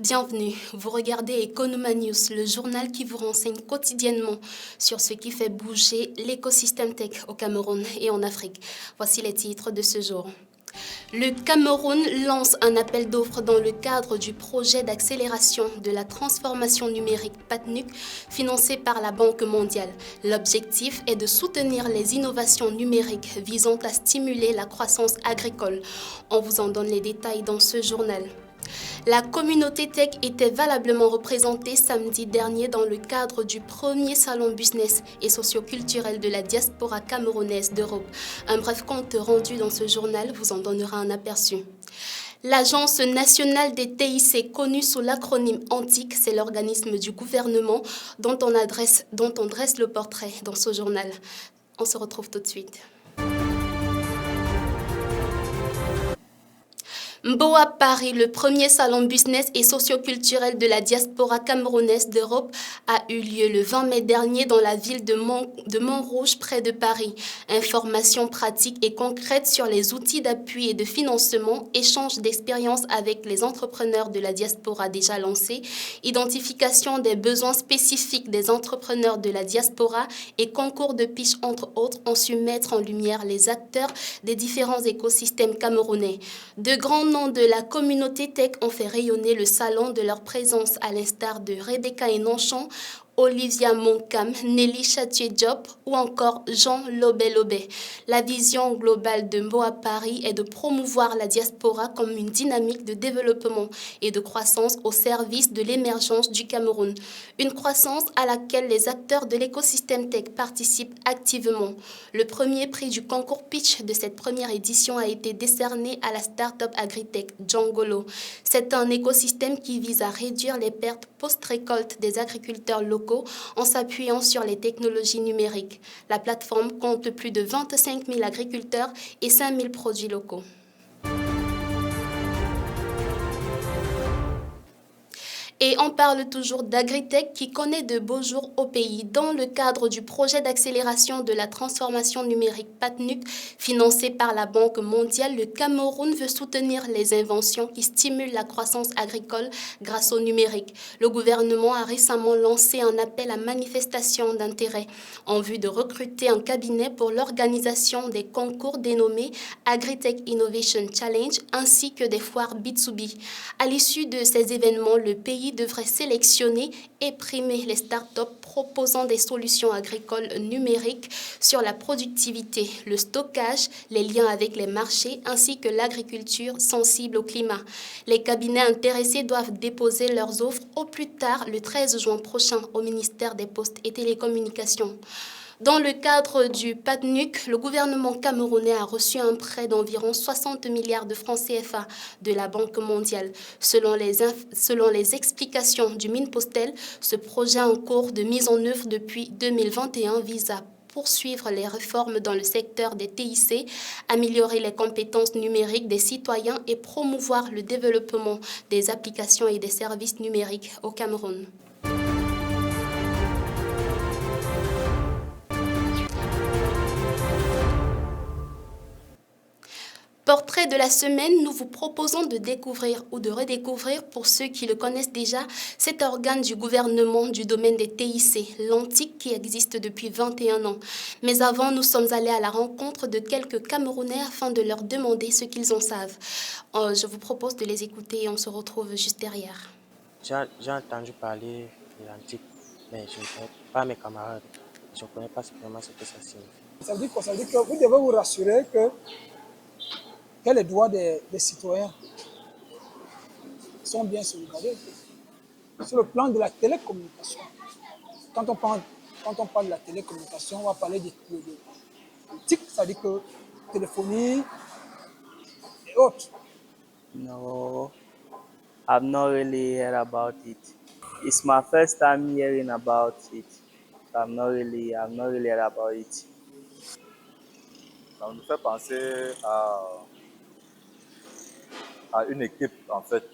Bienvenue, vous regardez Economa News, le journal qui vous renseigne quotidiennement sur ce qui fait bouger l'écosystème tech au Cameroun et en Afrique. Voici les titres de ce jour. Le Cameroun lance un appel d'offres dans le cadre du projet d'accélération de la transformation numérique PATNUC financé par la Banque mondiale. L'objectif est de soutenir les innovations numériques visant à stimuler la croissance agricole. On vous en donne les détails dans ce journal. La communauté tech était valablement représentée samedi dernier dans le cadre du premier salon business et socioculturel de la diaspora camerounaise d'Europe. Un bref compte rendu dans ce journal vous en donnera un aperçu. L'Agence nationale des TIC, connue sous l'acronyme ANTIC, c'est l'organisme du gouvernement dont on dresse le portrait dans ce journal. On se retrouve tout de suite. Mboa Paris, le premier salon business et socioculturel de la diaspora camerounaise d'Europe, a eu lieu le 20 mai dernier dans la ville de Montrouge, près de Paris. Informations pratiques et concrètes sur les outils d'appui et de financement, échange d'expériences avec les entrepreneurs de la diaspora déjà lancés, identification des besoins spécifiques des entrepreneurs de la diaspora et concours de pitch entre autres ont su mettre en lumière les acteurs des différents écosystèmes camerounais. De grands noms de la communauté tech ont fait rayonner le salon de leur présence à l'instar de Rebecca Enonchon, Olivia Moncam, Nelly Chatier-Diop ou encore Jean Lobé-Lobé. La vision globale de Mboa Paris est de promouvoir la diaspora comme une dynamique de développement et de croissance au service de l'émergence du Cameroun. Une croissance à laquelle les acteurs de l'écosystème tech participent activement. Le premier prix du concours pitch de cette première édition a été décerné à la start-up agritech Djangolo. C'est un écosystème qui vise à réduire les pertes post-récolte des agriculteurs locaux en s'appuyant sur les technologies numériques. La plateforme compte plus de 25 000 agriculteurs et 5 000 produits locaux. Et on parle toujours d'Agritech qui connaît de beaux jours au pays. Dans le cadre du projet d'accélération de la transformation numérique PATNUC, financé par la Banque mondiale, le Cameroun veut soutenir les inventions qui stimulent la croissance agricole grâce au numérique. Le gouvernement a récemment lancé un appel à manifestation d'intérêt en vue de recruter un cabinet pour l'organisation des concours dénommés Agritech Innovation Challenge ainsi que des foires B2B. À l'issue de ces événements, le pays devrait sélectionner et primer les startups proposant des solutions agricoles numériques sur la productivité, le stockage, les liens avec les marchés ainsi que l'agriculture sensible au climat. Les cabinets intéressés doivent déposer leurs offres au plus tard le 13 juin prochain au ministère des Postes et Télécommunications. Dans le cadre du PATNUC, le gouvernement camerounais a reçu un prêt d'environ 60 milliards de francs CFA de la Banque mondiale. Selon les explications du Minpostel, ce projet en cours de mise en œuvre depuis 2021 vise à poursuivre les réformes dans le secteur des TIC, améliorer les compétences numériques des citoyens et promouvoir le développement des applications et des services numériques au Cameroun. Portrait de la semaine, nous vous proposons de découvrir ou de redécouvrir, pour ceux qui le connaissent déjà, cet organe du gouvernement du domaine des TIC, l'ANTIC qui existe depuis 21 ans. Mais avant, nous sommes allés à la rencontre de quelques Camerounais afin de leur demander ce qu'ils en savent. Je vous propose de les écouter et on se retrouve juste derrière. J'ai entendu parler de l'antique, mais je ne connais pas mes camarades. Je ne connais pas vraiment ce que ça signifie. Ça veut dire quoi? Ça veut dire que vous devez vous rassurer que les droits des citoyens sont bien sauvegardés. Sur le plan de la télécommunication, quand on parle de la télécommunication, on va parler de TIC, ça veut dire que téléphonie et autres. No, I've not really heard about it. It's my first time hearing about it. So I've not really heard about it. Ça nous fait penser à une équipe, en fait,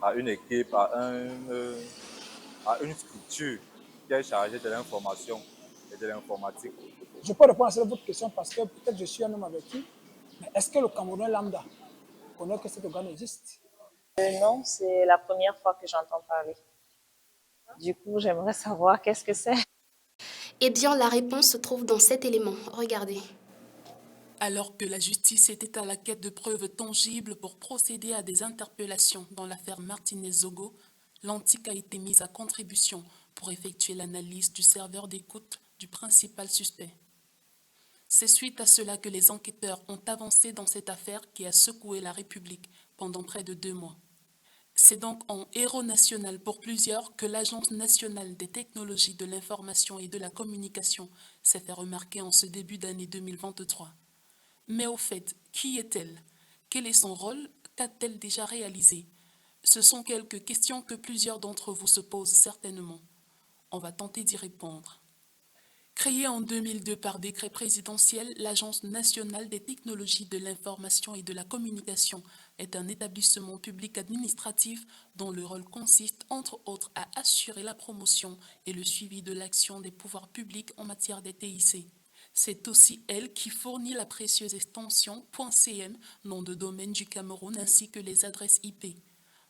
à une équipe, à une structure qui est chargée de l'information et de l'informatique. Je peux répondre à votre question parce que peut-être je suis un homme averti, mais est-ce que le Camerounais lambda connaît que cet organe existe? Non, c'est la première fois que j'entends parler. Du coup, j'aimerais savoir qu'est-ce que c'est. Eh bien, la réponse se trouve dans cet élément. Regardez. Alors que la justice était à la quête de preuves tangibles pour procéder à des interpellations dans l'affaire Martinez-Zogo, l'Antic a été mise à contribution pour effectuer l'analyse du serveur d'écoute du principal suspect. C'est suite à cela que les enquêteurs ont avancé dans cette affaire qui a secoué la République pendant près de 2 mois. C'est donc en héros national pour plusieurs que l'Agence nationale des technologies de l'information et de la communication s'est fait remarquer en ce début d'année 2023. Mais au fait, qui est-elle? Quel est son rôle? Qu'a-t-elle déjà réalisé? Ce sont quelques questions que plusieurs d'entre vous se posent certainement. On va tenter d'y répondre. Créée en 2002 par décret présidentiel, l'Agence nationale des technologies de l'information et de la communication est un établissement public administratif dont le rôle consiste, entre autres, à assurer la promotion et le suivi de l'action des pouvoirs publics en matière des TIC. C'est aussi elle qui fournit la précieuse extension .cm, nom de domaine du Cameroun, ainsi que les adresses IP.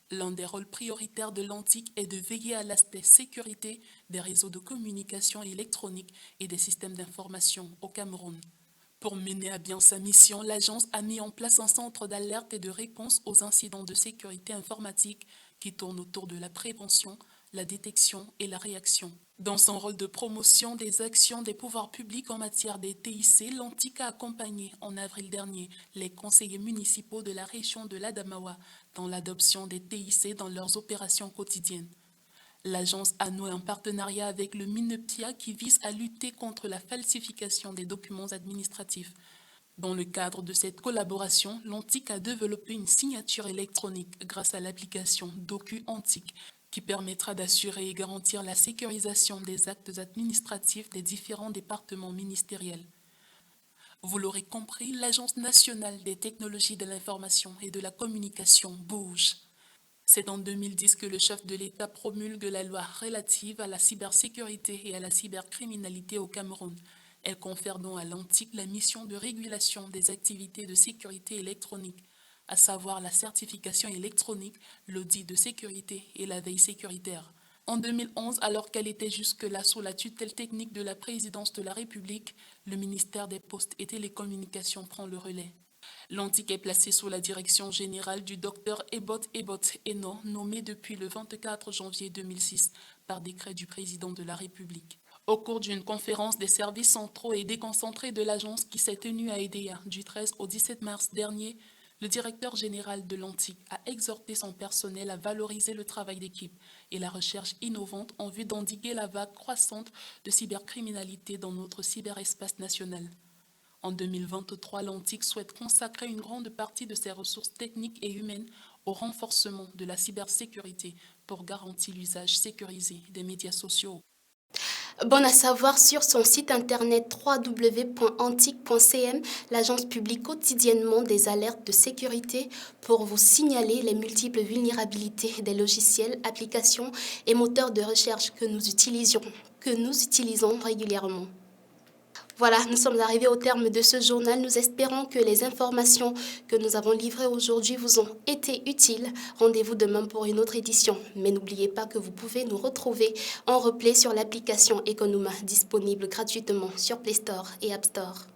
L'un des rôles prioritaires de l'Antic est de veiller à l'aspect sécurité des réseaux de communication électronique et des systèmes d'information au Cameroun. Pour mener à bien sa mission, l'agence a mis en place un centre d'alerte et de réponse aux incidents de sécurité informatique qui tourne autour de la prévention, la détection et la réaction. Dans son rôle de promotion des actions des pouvoirs publics en matière des TIC, l'Antic a accompagné en avril dernier les conseillers municipaux de la région de l'Adamawa dans l'adoption des TIC dans leurs opérations quotidiennes. L'agence a noué un partenariat avec le MINEPTIA qui vise à lutter contre la falsification des documents administratifs. Dans le cadre de cette collaboration, l'Antic a développé une signature électronique grâce à l'application DocuAntic qui permettra d'assurer et garantir la sécurisation des actes administratifs des différents départements ministériels. Vous l'aurez compris, l'Agence nationale des technologies de l'information et de la communication bouge. C'est en 2010 que le chef de l'État promulgue la loi relative à la cybersécurité et à la cybercriminalité au Cameroun. Elle confère donc à l'Antic la mission de régulation des activités de sécurité électronique, à savoir la certification électronique, l'audit de sécurité et la veille sécuritaire. En 2011, alors qu'elle était jusque-là sous la tutelle technique de la présidence de la République, le ministère des Postes et Télécommunications prend le relais. L'Antic est placé sous la direction générale du Dr Ebot Eno, nommé depuis le 24 janvier 2006 par décret du président de la République. Au cours d'une conférence des services centraux et déconcentrés de l'agence qui s'est tenue à Edea du 13 au 17 mars dernier, le directeur général de l'Antic a exhorté son personnel à valoriser le travail d'équipe et la recherche innovante en vue d'endiguer la vague croissante de cybercriminalité dans notre cyberespace national. En 2023, l'Antic souhaite consacrer une grande partie de ses ressources techniques et humaines au renforcement de la cybersécurité pour garantir l'usage sécurisé des médias sociaux. Bon à savoir, sur son site internet www.antic.cm, l'agence publie quotidiennement des alertes de sécurité pour vous signaler les multiples vulnérabilités des logiciels, applications et moteurs de recherche que nous utilisons régulièrement. Voilà, nous sommes arrivés au terme de ce journal. Nous espérons que les informations que nous avons livrées aujourd'hui vous ont été utiles. Rendez-vous demain pour une autre édition. Mais n'oubliez pas que vous pouvez nous retrouver en replay sur l'application Econuma, disponible gratuitement sur Play Store et App Store.